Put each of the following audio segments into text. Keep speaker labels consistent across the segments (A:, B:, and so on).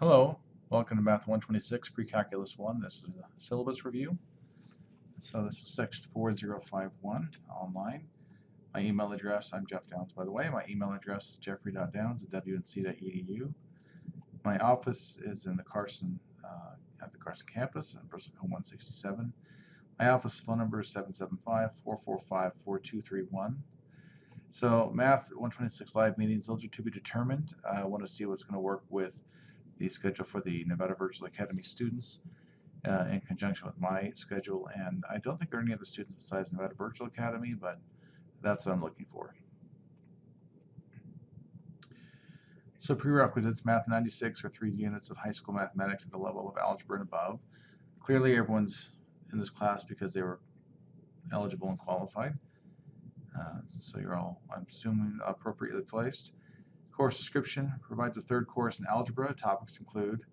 A: Hello, welcome to Math 126, Pre-Calculus 1. This is a syllabus review. So this is section 4051 online. My email address, I'm Jeff Downs by the way. My email address is jeffrey.downs@wnc.edu. My office is in the Carson, at the Carson campus in Bristol Cone 167. My office phone number is 775-445-4231. So Math 126 live meetings, those are to be determined. I want to see what's going to work with the schedule for the Nevada Virtual Academy students in conjunction with my schedule, and I don't think there are any other students besides Nevada Virtual Academy, but that's what I'm looking for. So prerequisites, Math 96 or 3 units of high school mathematics at the level of algebra and above. Clearly everyone's in this class because they were eligible and qualified. So you're all, I'm assuming, appropriately placed. Course description provides a third course in algebra. Topics include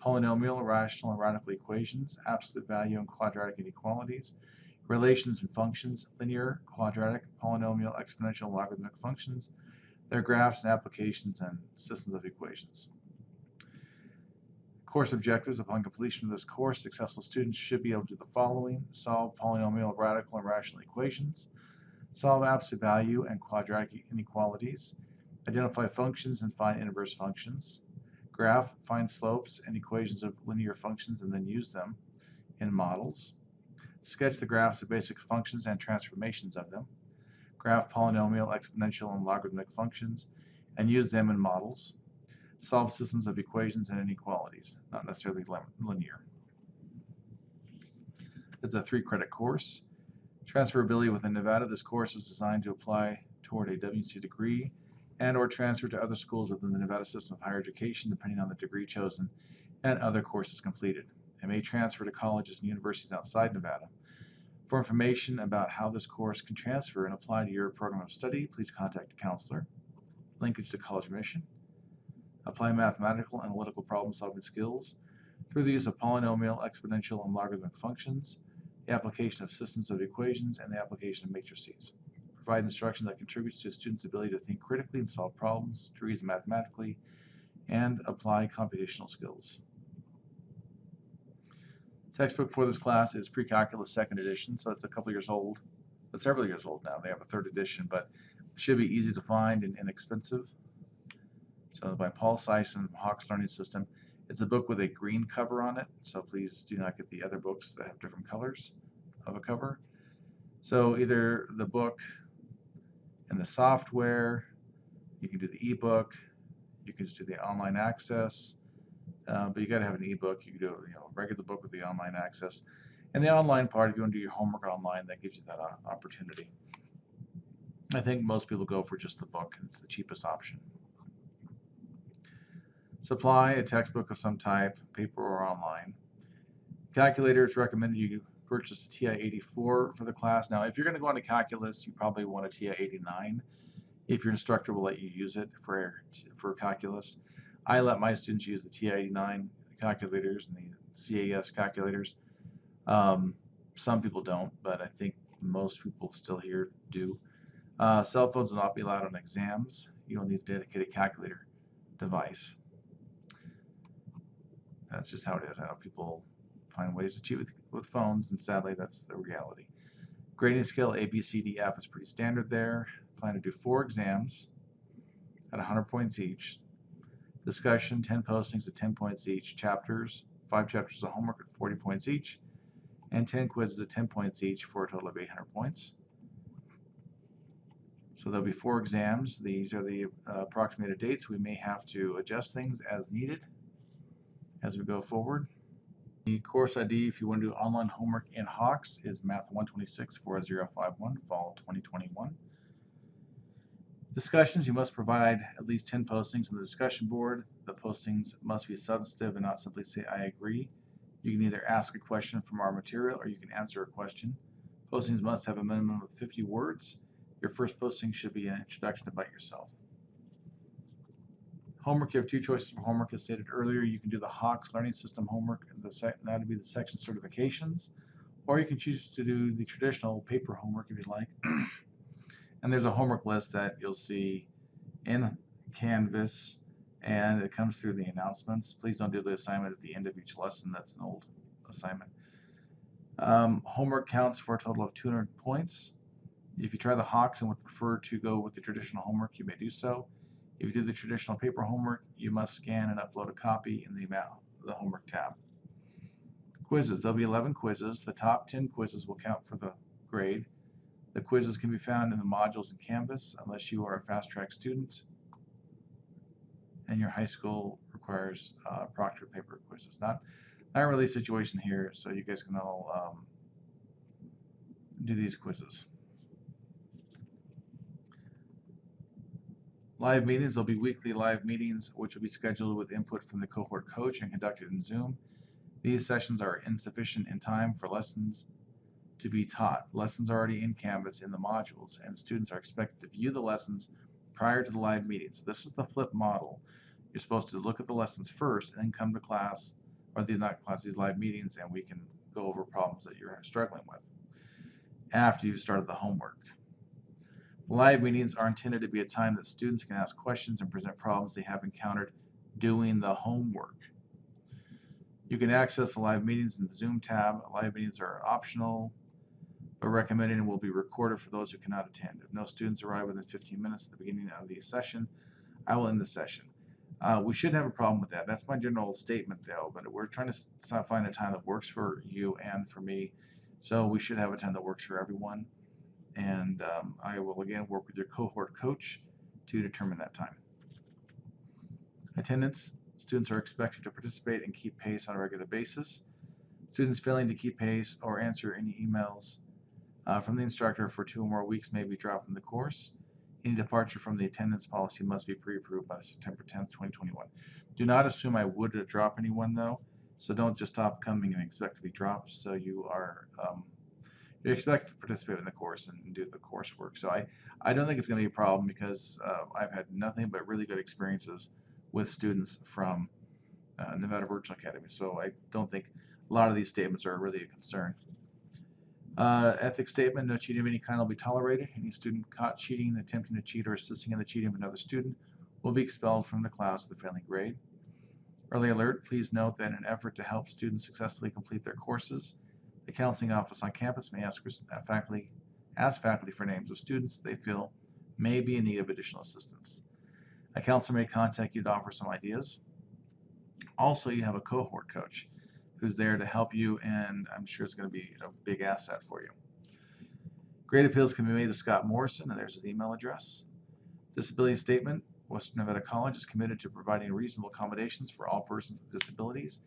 A: polynomial, rational, and radical equations, absolute value and quadratic inequalities, relations and functions, linear, quadratic, polynomial, exponential, and logarithmic functions, their graphs and applications, and systems of equations. Course objectives. Upon completion of this course, successful students should be able to do the following: solve polynomial, radical, and rational equations, solve absolute value and quadratic inequalities, identify functions and find inverse functions, graph, find slopes and equations of linear functions and then use them in models, sketch the graphs of basic functions and transformations of them, graph polynomial, exponential, and logarithmic functions and use them in models, solve systems of equations and inequalities, not necessarily linear. It's a 3-credit course. Transferability within Nevada. This course is designed to apply toward a WC degree and or transfer to other schools within the Nevada system of higher education depending on the degree chosen and other courses completed. It may transfer to colleges and universities outside Nevada. For information about how this course can transfer and apply to your program of study, please contact a counselor. Linkage to college admission. Apply mathematical and analytical problem-solving skills through the use of polynomial, exponential, and logarithmic functions, the application of systems of equations, and the application of matrices. Provide instruction that contributes to a student's ability to think critically and solve problems, to reason mathematically, and apply computational skills. Textbook for this class is Pre-Calculus 2nd edition, so it's a couple years old. It's several years old now. They have a 3rd edition, but it should be easy to find and inexpensive. So by Paul Sison, Hawkes Learning System. It's a book with a green cover on it, so please do not get the other books that have different colors of a cover. So either the book and the software, you can do the ebook, you can just do the online access, but you got to have an ebook. You can do a regular book with the online access, and the online part, if you want to do your homework online, that gives you that opportunity. I think most people go for just the book, and it's the cheapest option. Supply a textbook of some type, paper or online. Calculator, it's recommended you purchase a TI-84 for the class. Now, if you're going to go into calculus, you probably want a TI-89 if your instructor will let you use it for calculus. I let my students use the TI-89 calculators and the CAS calculators. Some people don't, but I think most people still here do. Cell phones will not be allowed on exams. You will need a dedicated calculator device. That's just how it is. I know people find ways to cheat with phones, and sadly, that's the reality. Grading scale A, B, C, D, F is pretty standard there. Plan to do 4 exams at 100 points each. Discussion, 10 postings at 10 points each. Chapters, 5 chapters of homework at 40 points each. And 10 quizzes at 10 points each for a total of 800 points. So there'll be 4 exams. These are the approximated dates. We may have to adjust things as needed as we go forward. The course ID, if you want to do online homework in Hawks, is Math 126 4051, Fall 2021. Discussions, you must provide at least 10 postings on the discussion board. The postings must be substantive and not simply say, I agree. You can either ask a question from our material or you can answer a question. Postings must have a minimum of 50 words. Your first posting should be an introduction about yourself. Homework, you have 2 choices for homework. As stated earlier, you can do the Hawkes Learning System homework, that would be the section certifications, or you can choose to do the traditional paper homework if you'd like. And there's a homework list that you'll see in Canvas and it comes through the announcements. Please don't do the assignment at the end of each lesson. That's an old assignment. Homework counts for a total of 200 points. If you try the Hawks and would prefer to go with the traditional homework, you may do so. If you do the traditional paper homework, you must scan and upload a copy in the homework tab. Quizzes. There'll be 11 quizzes. The top 10 quizzes will count for the grade. The quizzes can be found in the modules in Canvas unless you are a fast track student and your high school requires proctored paper quizzes. Not really a situation here, so you guys can all do these quizzes. Live meetings. There'll be weekly live meetings which will be scheduled with input from the cohort coach and conducted in Zoom. These sessions are insufficient in time for lessons to be taught. Lessons are already in Canvas in the modules, and students are expected to view the lessons prior to the live meeting. So this is the flip model. You're supposed to look at the lessons first and then come to class, or these live meetings, and we can go over problems that you're struggling with after you've started the homework. Live meetings are intended to be a time that students can ask questions and present problems they have encountered doing the homework. You can access the live meetings in the Zoom tab. Live meetings are optional, but recommended and will be recorded for those who cannot attend. If no students arrive within 15 minutes at the beginning of the session, I will end the session. We shouldn't have a problem with that. That's my general statement, though, but we're trying to find a time that works for you and for me. So we should have a time that works for everyone. And I will, again, work with your cohort coach to determine that time. Attendance. Students are expected to participate and keep pace on a regular basis. Students failing to keep pace or answer any emails from the instructor for 2 or more weeks may be dropped from the course. Any departure from the attendance policy must be pre-approved by September 10th, 2021. Do not assume I would drop anyone, though, so don't just stop coming and expect to be dropped. So you are you're expected to participate in the course and do the coursework. So I don't think it's going to be a problem because I've had nothing but really good experiences with students from Nevada Virtual Academy. So I don't think a lot of these statements are really a concern. Ethics statement, no cheating of any kind will be tolerated. Any student caught cheating, attempting to cheat, or assisting in the cheating of another student will be expelled from the class with a failing grade. Early alert, please note that in an effort to help students successfully complete their courses, the counseling office on campus may ask faculty for names of students they feel may be in need of additional assistance. A counselor may contact you to offer some ideas. Also, you have a cohort coach who's there to help you, and I'm sure it's going to be a big asset for you. Grade appeals can be made to Scott Morrison, and there's his email address. Disability statement. Western Nevada College is committed to providing reasonable accommodations for all persons with disabilities.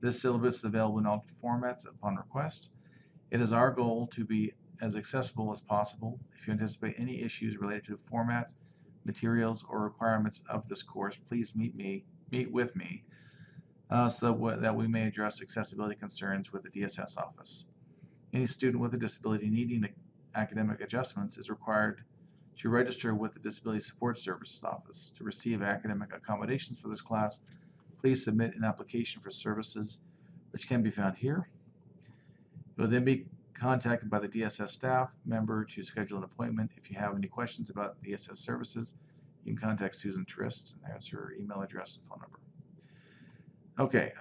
A: This syllabus is available in all formats upon request. It is our goal to be as accessible as possible. If you anticipate any issues related to format, materials, or requirements of this course, please meet with me so that we may address accessibility concerns with the DSS office. Any student with a disability needing academic adjustments is required to register with the Disability Support Services office. To receive academic accommodations for this class, please submit an application for services, which can be found here. You will then be contacted by the DSS staff member to schedule an appointment. If you have any questions about DSS services, you can contact Susan Trist, and there's her email address and phone number. Okay,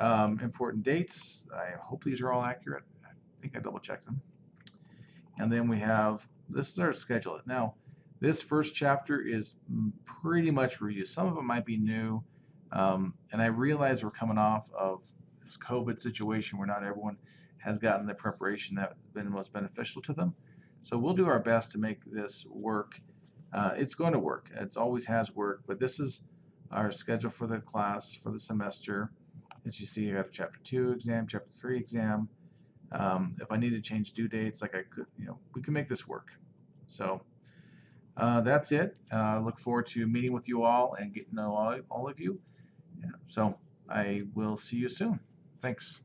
A: important dates. I hope these are all accurate. I think I double checked them. And then we have, this is our schedule. Now, this first chapter is pretty much review. Some of it might be new, and I realize we're coming off of this COVID situation where not everyone has gotten the preparation that's been most beneficial to them. So we'll do our best to make this work. It's going to work. It always has worked, but this is our schedule for the class for the semester. As you see, I got a chapter 2 exam, chapter 3 exam. If I need to change due dates, like I could, we can make this work. So that's it. Look forward to meeting with you all and getting to know all of you. So I will see you soon. Thanks.